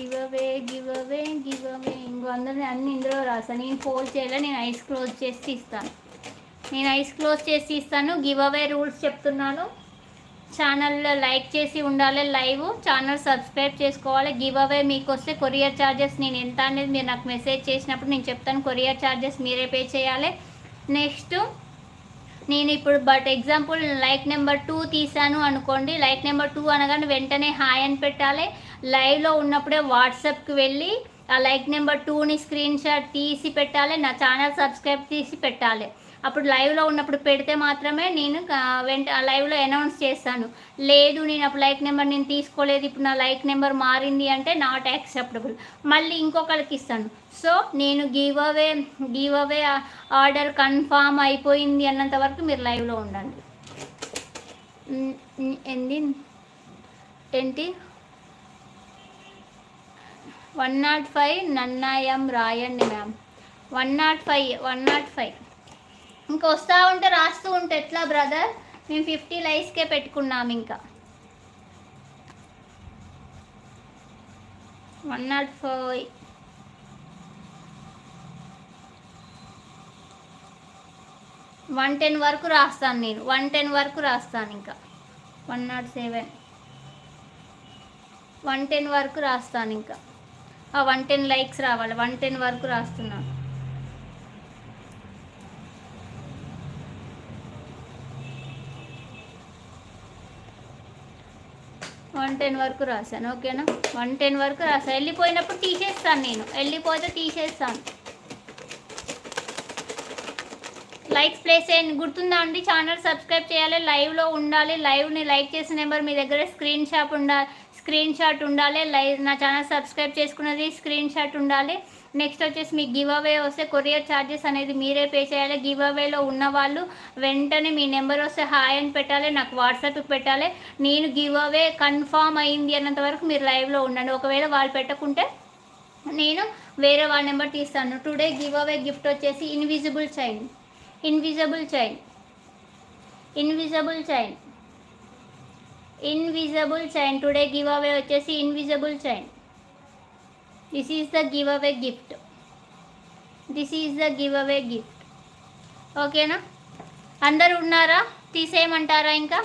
Give away ఇంకో అందరినీ అన్ని ఇందులో రాస్తాను. నేను ఫోల్డ్ చేయాలి, నేను ఐస్ క్లోజ్ చేసి ఇస్తాను. గివ్ అవే రూల్స్ చెప్తున్నాను. ఛానల్లో లైక్ చేసి ఉండాలి, లైవ్ ఛానల్ సబ్స్క్రైబ్ చేసుకోవాలి. గివ్ అవే మీకు వస్తే కొరియర్ ఛార్జెస్ నేను ఎంత అనేది మీరు నాకు మెసేజ్ చేసినప్పుడు నేను చెప్తాను. కొరియర్ ఛార్జెస్ మీరే పే చేయాలి. నెక్స్ట్ నేను ఇప్పుడు ఎగ్జాంపుల్ లైక్ నెంబర్ 2 తీసాను అనుకోండి. లైక్ నెంబర్ 2 అనగానే వెంటనే హాయ్ అని పెట్టాలి. లైవ్లో ఉన్నప్పుడే వాట్సాప్కి వెళ్ళి ఆ లైక్ నెంబర్ 2ని స్క్రీన్ షాట్ తీసి పెట్టాలి. నా ఛానల్ సబ్స్క్రైబ్ తీసి పెట్టాలి. అప్పుడు లైవ్లో ఉన్నప్పుడు పెడితే మాత్రమే నేను లైవ్లో అనౌన్స్ చేస్తాను. లేదు నేను అప్పుడు లైక్ నెంబర్ నేను తీసుకోలేదు, ఇప్పుడు నా లైక్ నెంబర్ మారింది అంటే నాట్ యాక్సెప్టబుల్, మళ్ళీ ఇంకొకరికి ఇస్తాను. సో నేను గివ్ అవే ఆర్డర్ కన్ఫామ్ అయిపోయింది అన్నంత వరకు మీరు లైవ్లో ఉండండి. ఏంటి 105 నన్నాయం రాయండి మ్యామ్. 105 ఇంకా వస్తూ ఉంటే రాస్తూ ఉంటే ఎట్లా బ్రదర్? మేము 50 లైక్స్కే పెట్టుకున్నాము. ఇంకా 105 110 వరకు రాస్తాను నేను. 110 వరకు రాస్తాను. ఇంకా 107 110 వరకు రాస్తాను. ఇంకా 110 లైక్స్ రావాలి. 110 వరకు రాస్తున్నాను. 110 వరకు రాశాను. ఓకేనా? 110 వరకు రాశాను. వెళ్ళిపోయినప్పుడు తీసేస్తాను. నేను వెళ్ళిపోతే తీసేస్తాను. లైక్స్ ప్లేస్ చేయండి. గుర్తుందా అండి? ఛానల్ సబ్స్క్రైబ్ చేయాలి, లైవ్లో ఉండాలి. లైవ్ని లైక్ చేసిన నెంబర్ మీ దగ్గర స్క్రీన్ షాట్ ఉండాలి. లైవ్ నా ఛానల్ సబ్స్క్రైబ్ చేసుకున్నది స్క్రీన్ షాట్ ఉండాలి. నెక్స్ట్ వచ్చేసి మీకు గివ్ అవే వస్తే కొరియర్ ఛార్జెస్ అనేది మీరే పే చేయాలి. గివ్ అవేలో ఉన్న వాళ్ళు వెంటనే మీ నెంబర్ వస్తే హాయ్ అని పెట్టాలి, నాకు వాట్సాప్కి పెట్టాలి. నేను గివ్ అవే కన్ఫామ్ అయింది అన్నంత వరకు మీరు లైవ్లో ఉండండి. ఒకవేళ వాళ్ళు పెట్టకుంటే నేను వేరే వాళ్ళ నెంబర్ తీస్తాను. టుడే గివ్ అవే గిఫ్ట్ వచ్చేసి invisible chain. Today give away వచ్చేసి invisible chain. This is the give away gift. ఓకేనా? అందరు ఉన్నారా? తీసేయమంటారా? ఇంకా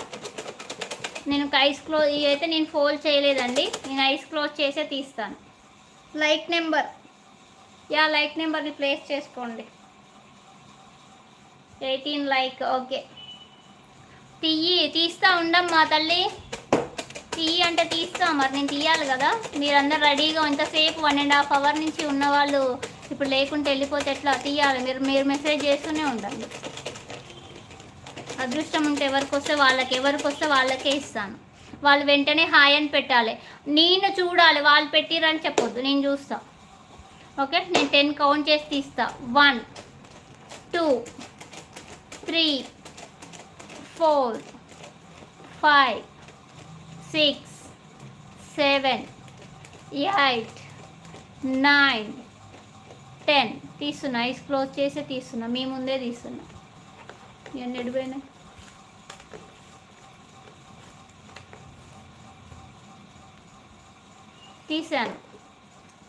నేను ఐస్ క్లోజ్ అయితే నేను ఫోల్డ్ చేయలేదండి. నేను ఐస్ క్లోజ్ చేసే తీస్తాను. లైక్ నెంబర్ని ప్లేస్ చేసుకోండి. 18 లైక్. ఓకే, తీస్తా ఉండమ్మా తల్లి. అంటే తీస్తా. మరి నేను తీయాలి కదా. మీరందరూ రెడీగా ఎంతసేపు 1.5 అవర్ నుంచి ఉన్నవాళ్ళు ఇప్పుడు లేకుంటే వెళ్ళిపోతే ఎట్లా? తీయాలి. మీరు మెసేజ్ చేస్తూనే ఉండండి. అదృష్టం ఉంటే ఎవరికి వస్తే వాళ్ళకే ఇస్తాను. వాళ్ళు వెంటనే హాయ్ అని పెట్టాలి. నేను చూడాలి, వాళ్ళు పెట్టిరని చెప్పొద్దు, నేను చూస్తా. ఓకే, నేను 10 కౌంట్ చేసి తీస్తా. 1 2 3 4 5 6 7 8 9 10 తీస్తున్నా. ఐస్ క్లోజ్ చేసి తీస్తున్నా. మీ ముందే తీస్తున్నా. ఇవన్నీ ఎడిపోయినాయి.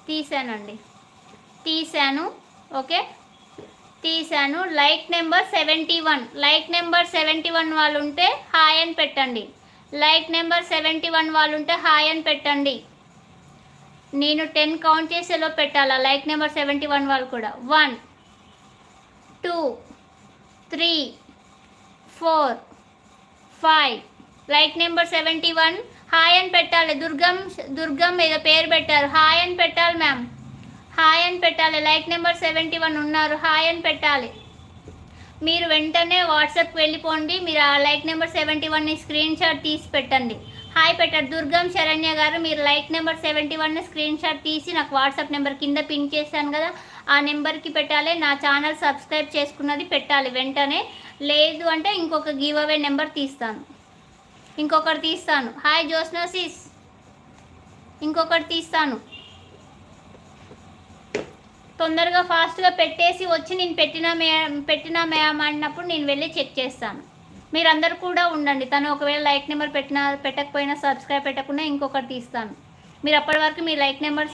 తీసానండి. ఓకే, తీసాను. లైక్ నెంబర్ 71 వాళ్ళు ఉంటే హాయ్ అని పెట్టండి. లైక్ నెంబర్ 71 వాళ్ళు ఉంటే హాయ్ అని పెట్టండి. నేను 10 కౌంట్ చేసేలో పెట్టాలా? లైక్ నెంబర్ 71 వాళ్ళు కూడా. 1 2 3 4 5. లైక్ నెంబర్ 71 హాయ్ అని పెట్టాలి. దుర్గం ఏదో పేరు పెట్టారు. హాయ్ అని పెట్టాలి మ్యామ్. హాయ్ అని పెట్టాలి. లైక్ నెంబర్ 71 ఉన్నారు, హాయ్ అని పెట్టాలి. మీరు వెంటనే వాట్సాప్కి వెళ్ళిపోండి. మీరు ఆ లైక్ నెంబర్ 71ని స్క్రీన్ షాట్ తీసి పెట్టండి. హాయ్ పెట్టారు. దుర్గం శరణ్య గారు, మీరు లైక్ నెంబర్ 71ని స్క్రీన్ షాట్ తీసి నాకు వాట్సాప్ నెంబర్ కింద పిన్ చేశాను కదా, ఆ నెంబర్కి పెట్టాలి. నా ఛానల్ సబ్స్క్రైబ్ చేసుకున్నది పెట్టాలి వెంటనే. లేదు అంటే ఇంకొక గివ్ అవే నెంబర్ తీస్తాను. ఇంకొకటి తీస్తాను. హాయ్ జోస్నోసిస్, ఇంకొకటి తీస్తాను. తొందరగా ఫాస్ట్గా పెట్టేసి వచ్చి నేను పెట్టినా మ్యామ్ అన్నప్పుడు నేను వెళ్ళి చెక్ చేస్తాను. మీరందరూ కూడా ఉండండి. తను ఒకవేళ లైక్ నెంబర్ పెట్టకపోయినా సబ్స్క్రైబ్ పెట్టకుండా ఇంకొకటి తీస్తాను. మీరు అప్పటి వరకు మీ లైక్ నెంబర్